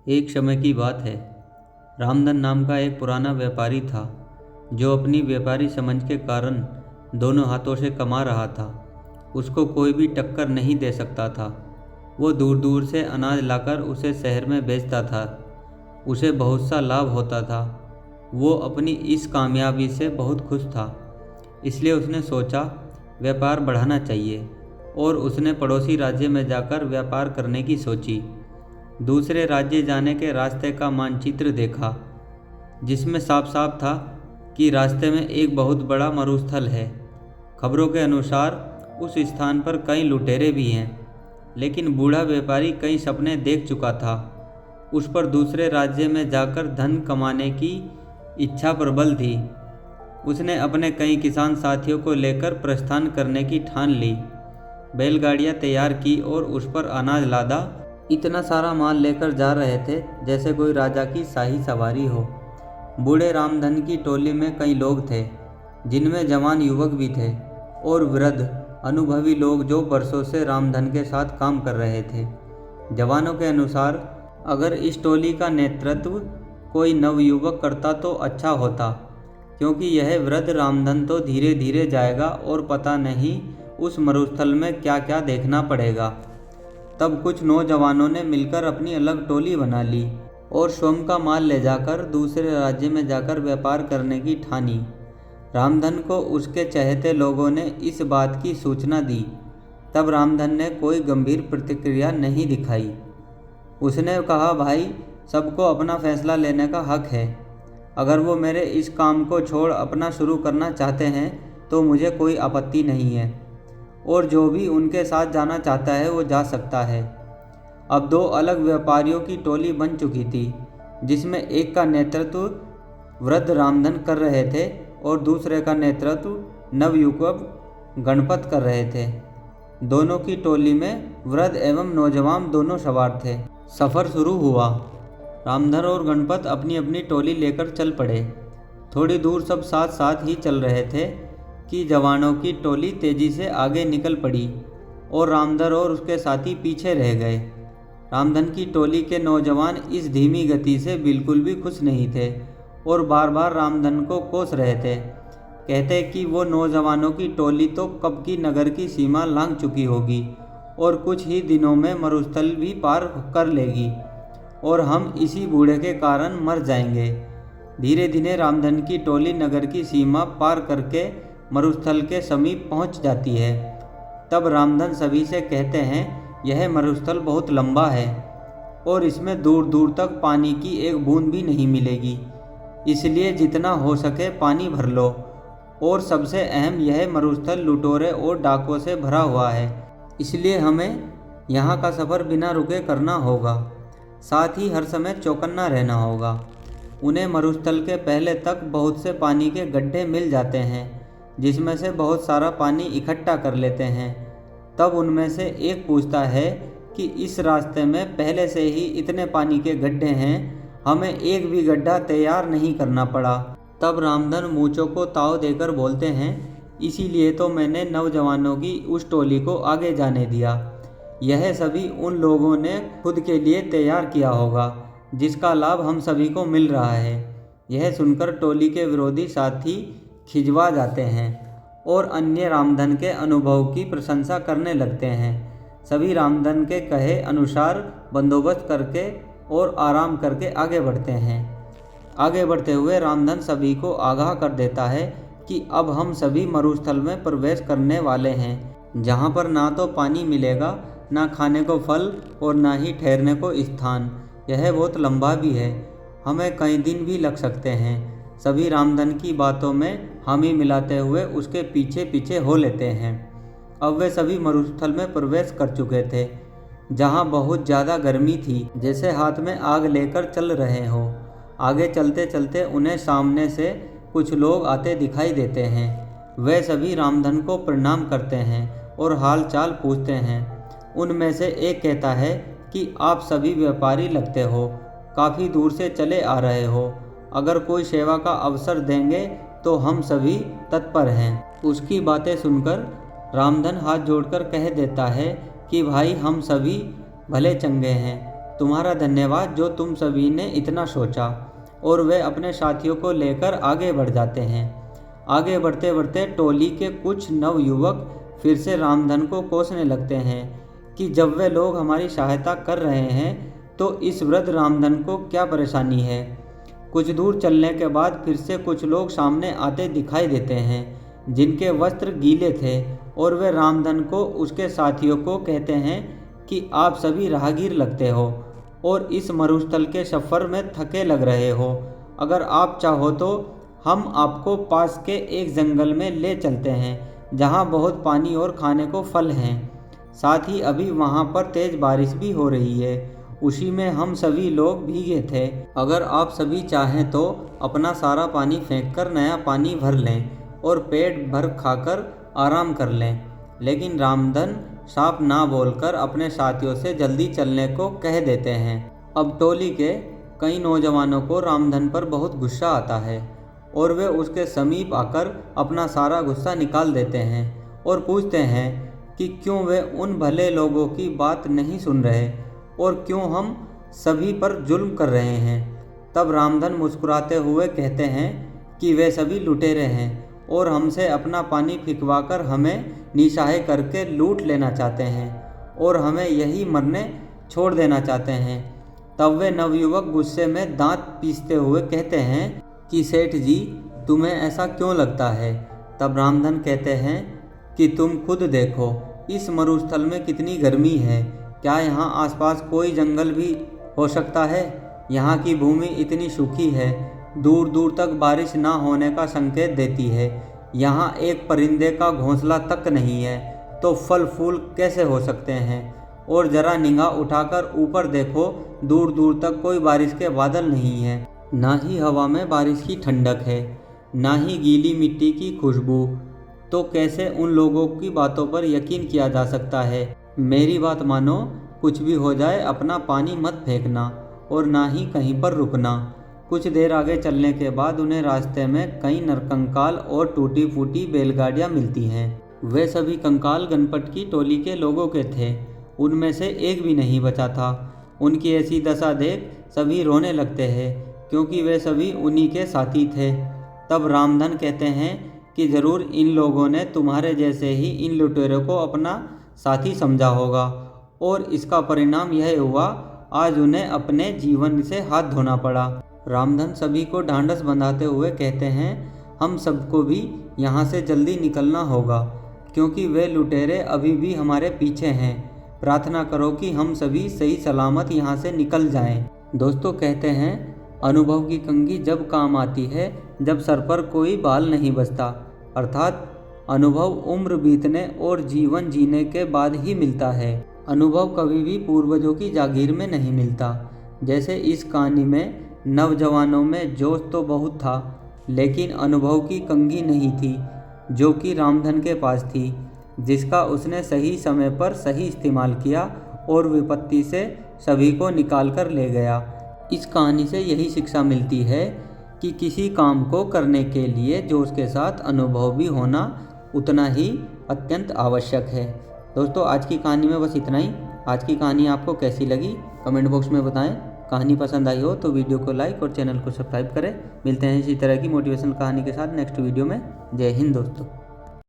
एक समय की बात है। रामधन नाम का एक पुराना व्यापारी था जो अपनी व्यापारी समझ के कारण दोनों हाथों से कमा रहा था। उसको कोई भी टक्कर नहीं दे सकता था। वो दूर दूर से अनाज लाकर उसे शहर में बेचता था। उसे बहुत सा लाभ होता था। वो अपनी इस कामयाबी से बहुत खुश था। इसलिए उसने सोचा व्यापार बढ़ाना चाहिए और उसने पड़ोसी राज्य में जाकर व्यापार करने की सोची। दूसरे राज्य जाने के रास्ते का मानचित्र देखा जिसमें साफ साफ था कि रास्ते में एक बहुत बड़ा मरुस्थल है। खबरों के अनुसार उस स्थान पर कई लुटेरे भी हैं, लेकिन बूढ़ा व्यापारी कई सपने देख चुका था। उस पर दूसरे राज्य में जाकर धन कमाने की इच्छा प्रबल थी। उसने अपने कई किसान साथियों को लेकर प्रस्थान करने की ठान ली। बैलगाड़ियाँ तैयार की और उस पर अनाज लादा। इतना सारा माल लेकर जा रहे थे जैसे कोई राजा की शाही सवारी हो। बूढ़े रामधन की टोली में कई लोग थे, जिनमें जवान युवक भी थे और वृद्ध अनुभवी लोग जो वर्षों से रामधन के साथ काम कर रहे थे। जवानों के अनुसार अगर इस टोली का नेतृत्व कोई नवयुवक करता तो अच्छा होता, क्योंकि यह वृद्ध रामधन तो धीरे धीरे जाएगा और पता नहीं उस मरुस्थल में क्या क्या देखना पड़ेगा। तब कुछ नौजवानों ने मिलकर अपनी अलग टोली बना ली और स्वयं का माल ले जाकर दूसरे राज्य में जाकर व्यापार करने की ठानी। रामधन को उसके चहेते लोगों ने इस बात की सूचना दी। तब रामधन ने कोई गंभीर प्रतिक्रिया नहीं दिखाई। उसने कहा, भाई, सबको अपना फैसला लेने का हक है। अगर वो मेरे इस काम को छोड़ अपना शुरू करना चाहते हैं तो मुझे कोई आपत्ति नहीं है, और जो भी उनके साथ जाना चाहता है वो जा सकता है। अब दो अलग व्यापारियों की टोली बन चुकी थी, जिसमें एक का नेतृत्व वृद्ध रामधन कर रहे थे और दूसरे का नेतृत्व नवयुवक गणपत कर रहे थे। दोनों की टोली में वृद्ध एवं नौजवान दोनों सवार थे। सफ़र शुरू हुआ। रामधन और गणपत अपनी अपनी टोली लेकर चल पड़े। थोड़ी दूर सब साथ साथ ही चल रहे थे कि जवानों की टोली तेजी से आगे निकल पड़ी और रामधन और उसके साथी पीछे रह गए। रामधन की टोली के नौजवान इस धीमी गति से बिल्कुल भी खुश नहीं थे और बार बार रामधन को कोस रहे थे। कहते कि वो नौजवानों की टोली तो कब की नगर की सीमा लांघ चुकी होगी और कुछ ही दिनों में मरुस्थल भी पार कर लेगी और हम इसी बूढ़े के कारण मर जाएंगे। धीरे धीरे रामधन की टोली नगर की सीमा पार करके मरुस्थल के समीप पहुंच जाती है। तब रामधन सभी से कहते हैं, यह मरुस्थल बहुत लंबा है और इसमें दूर दूर तक पानी की एक बूंद भी नहीं मिलेगी, इसलिए जितना हो सके पानी भर लो। और सबसे अहम, यह मरुस्थल लुटेरे और डाकुओं से भरा हुआ है, इसलिए हमें यहाँ का सफ़र बिना रुके करना होगा। साथ ही हर समय चौकन्ना रहना होगा। उन्हें मरुस्थल के पहले तक बहुत से पानी के गड्ढे मिल जाते हैं, जिसमें से बहुत सारा पानी इकट्ठा कर लेते हैं। तब उनमें से एक पूछता है कि इस रास्ते में पहले से ही इतने पानी के गड्ढे हैं, हमें एक भी गड्ढा तैयार नहीं करना पड़ा। तब रामधन मूंछों को ताव देकर बोलते हैं, इसीलिए तो मैंने नौजवानों की उस टोली को आगे जाने दिया। यह सभी उन लोगों ने खुद के लिए तैयार किया होगा, जिसका लाभ हम सभी को मिल रहा है। यह सुनकर टोली के विरोधी साथी खिंचवा जाते हैं और अन्य रामधन के अनुभव की प्रशंसा करने लगते हैं। सभी रामधन के कहे अनुसार बंदोबस्त करके और आराम करके आगे बढ़ते हैं। आगे बढ़ते हुए रामधन सभी को आगाह कर देता है कि अब हम सभी मरुस्थल में प्रवेश करने वाले हैं, जहाँ पर ना तो पानी मिलेगा, ना खाने को फल और ना ही ठहरने को स्थान। यह बहुत लंबा भी है, हमें कई दिन भी लग सकते हैं। सभी रामधन की बातों में हामी मिलाते हुए उसके पीछे पीछे हो लेते हैं। अब वे सभी मरुस्थल में प्रवेश कर चुके थे, जहाँ बहुत ज़्यादा गर्मी थी, जैसे हाथ में आग लेकर चल रहे हो। आगे चलते चलते उन्हें सामने से कुछ लोग आते दिखाई देते हैं। वे सभी रामधन को प्रणाम करते हैं और हाल चाल पूछते हैं। उनमें से एक कहता है कि आप सभी व्यापारी लगते हो, काफ़ी दूर से चले आ रहे हो। अगर कोई सेवा का अवसर देंगे तो हम सभी तत्पर हैं। उसकी बातें सुनकर रामधन हाथ जोड़कर कह देता है कि भाई, हम सभी भले चंगे हैं, तुम्हारा धन्यवाद जो तुम सभी ने इतना सोचा। और वे अपने साथियों को लेकर आगे बढ़ जाते हैं। आगे बढ़ते बढ़ते टोली के कुछ नवयुवक फिर से रामधन को कोसने लगते हैं कि जब वे लोग हमारी सहायता कर रहे हैं तो इस वृद्ध रामधन को क्या परेशानी है। कुछ दूर चलने के बाद फिर से कुछ लोग सामने आते दिखाई देते हैं जिनके वस्त्र गीले थे, और वे रामधन को उसके साथियों को कहते हैं कि आप सभी राहगीर लगते हो और इस मरुस्थल के सफ़र में थके लग रहे हो। अगर आप चाहो तो हम आपको पास के एक जंगल में ले चलते हैं जहाँ बहुत पानी और खाने को फल हैं। साथ ही अभी वहाँ पर तेज़ बारिश भी हो रही है। उसी में हम सभी लोग भीगे थे। अगर आप सभी चाहें तो अपना सारा पानी फेंककर नया पानी भर लें और पेट भर खाकर आराम कर लें। लेकिन रामधन साफ ना बोलकर अपने साथियों से जल्दी चलने को कह देते हैं। अब टोली के कई नौजवानों को रामधन पर बहुत गुस्सा आता है और वे उसके समीप आकर अपना सारा गुस्सा निकाल देते हैं और पूछते हैं कि क्यों वे उन भले लोगों की बात नहीं सुन रहे और क्यों हम सभी पर जुल्म कर रहे हैं। तब रामधन मुस्कुराते हुए कहते हैं कि वे सभी लुटेरे हैं और हमसे अपना पानी फिकवाकर हमें निस्सहाय करके लूट लेना चाहते हैं और हमें यही मरने छोड़ देना चाहते हैं। तब वे नवयुवक गुस्से में दांत पीसते हुए कहते हैं कि सेठ जी, तुम्हें ऐसा क्यों लगता है। तब रामधन कहते हैं कि तुम खुद देखो, इस मरुस्थल में कितनी गर्मी है। क्या यहाँ आसपास कोई जंगल भी हो सकता है। यहाँ की भूमि इतनी सूखी है, दूर दूर तक बारिश ना होने का संकेत देती है। यहाँ एक परिंदे का घोंसला तक नहीं है, तो फल फूल कैसे हो सकते हैं। और ज़रा निगाह उठाकर ऊपर देखो, दूर दूर तक कोई बारिश के बादल नहीं है, ना ही हवा में बारिश की ठंडक है, ना ही गीली मिट्टी की खुशबू। तो कैसे उन लोगों की बातों पर यकीन किया जा सकता है। मेरी बात मानो, कुछ भी हो जाए अपना पानी मत फेंकना और ना ही कहीं पर रुकना। कुछ देर आगे चलने के बाद उन्हें रास्ते में कई नरकंकाल और टूटी फूटी बैलगाड़ियाँ मिलती हैं। वे सभी कंकाल गणपत की टोली के लोगों के थे, उनमें से एक भी नहीं बचा था। उनकी ऐसी दशा देख सभी रोने लगते हैं क्योंकि वे सभी उन्हीं के साथी थे। तब रामधन कहते हैं कि ज़रूर इन लोगों ने तुम्हारे जैसे ही इन लुटेरों को अपना साथी समझा होगा और इसका परिणाम यह हुआ, आज उन्हें अपने जीवन से हाथ धोना पड़ा। रामधन सभी को ढांढस बंधाते हुए कहते हैं, हम सबको भी यहाँ से जल्दी निकलना होगा क्योंकि वे लुटेरे अभी भी हमारे पीछे हैं। प्रार्थना करो कि हम सभी सही सलामत यहाँ से निकल जाएं। दोस्तों कहते हैं, अनुभव की कंघी जब काम आती है जब सर पर कोई बाल नहीं बचता, अर्थात अनुभव उम्र बीतने और जीवन जीने के बाद ही मिलता है। अनुभव कभी भी पूर्वजों की जागीर में नहीं मिलता। जैसे इस कहानी में नौजवानों में जोश तो बहुत था, लेकिन अनुभव की कंघी नहीं थी जो कि रामधन के पास थी, जिसका उसने सही समय पर सही इस्तेमाल किया और विपत्ति से सभी को निकाल कर ले गया। इस कहानी से यही शिक्षा मिलती है कि किसी काम को करने के लिए जोश के साथ अनुभव भी होना उतना ही अत्यंत आवश्यक है। दोस्तों आज की कहानी में बस इतना ही। आज की कहानी आपको कैसी लगी कमेंट बॉक्स में बताएं। कहानी पसंद आई हो तो वीडियो को लाइक और चैनल को सब्सक्राइब करें। मिलते हैं इसी तरह की मोटिवेशनल कहानी के साथ नेक्स्ट वीडियो में। जय हिंद दोस्तों।